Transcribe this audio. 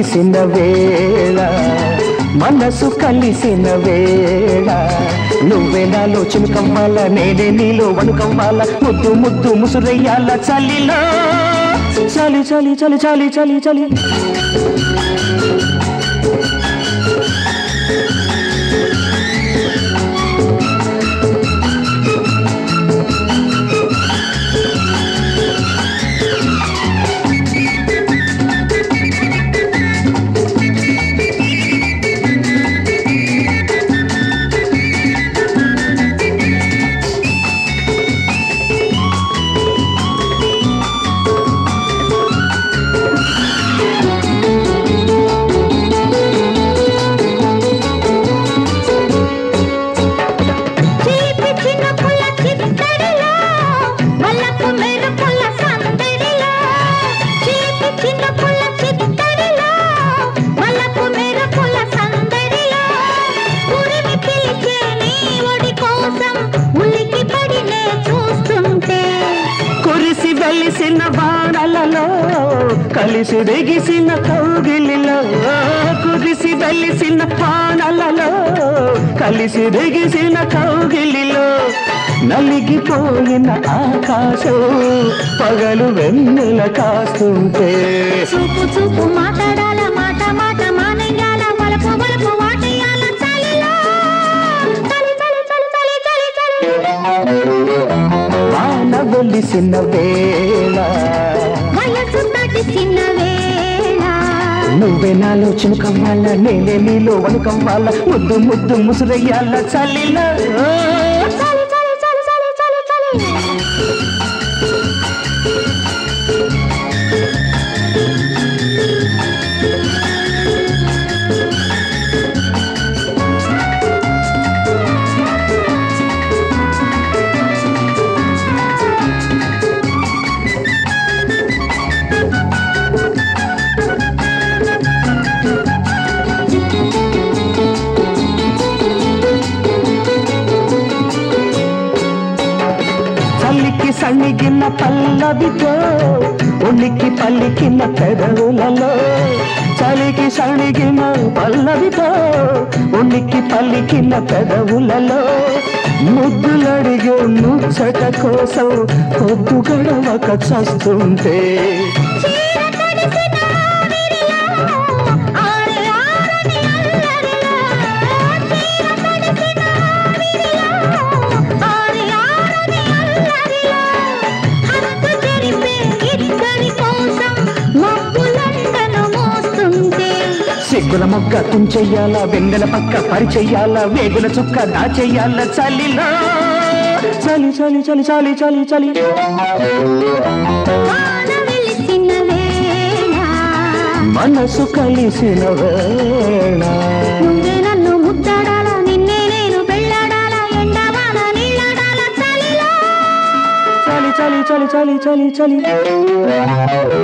విరిసిన వేళ మనసు కలిసిన వేళ నువ్వే నాలో చినుకవ్వాల నేనే నీలో వణుకవ్వాల ముద్దు ముద్దు ముసురయ్యాల చలిలో చలి చలి చలి చలి చలి చలి కలిసిన వానలలో కలిసి దిగిసిన కౌగిలిలో కురిసి వెలిసిన వానలలో కలిసి దిగిసిన కౌగిలిలో నలిగిపోయిన ఆకాశం పగలు వెన్నెల కాస్తుంటే చూపు చూపు మాట్లాడాల మాట మాట మానేయాల వలపు వలపు వాటేయాల చలిలో చలి చలి చలి చలి చలి చలి వాన వెలిసిన వేళ వయసు తడిసిన వేళ నువ్వే నాలో చినుకవ్వాల నేనే నీలో వణుకవ్వాల ముద్దు ముద్దు ముసురయ్యాల చలిలో చలి చలి చలి చలి చలి చలి చలికి సణిగిన పల్లవితో ఉనికి పలికిన పెదవులలో చలికి సణిగిన పల్లవితో ఉనికి పలికిన పెదవులలో ముద్దులడిగే ముచ్చట కోసం పొద్దు గడవక చస్తుంటే సిగ్గుల మొగ్గ తుంచెయ్యాల వెన్నెల పక్క పరిచెయ్యాల వేగుల చుక్క దాచెయ్యాల చలిలో చలి చలి చలి చలి చలి చలి మనసు కలిసిన వేళ నువ్వే నన్ను ముద్దాడాల నిన్నే నేను పెళ్ళాడాల ఎండవాన నీళ్ళాడాల చలిలో చలి చలి చలి చలి చలి చలి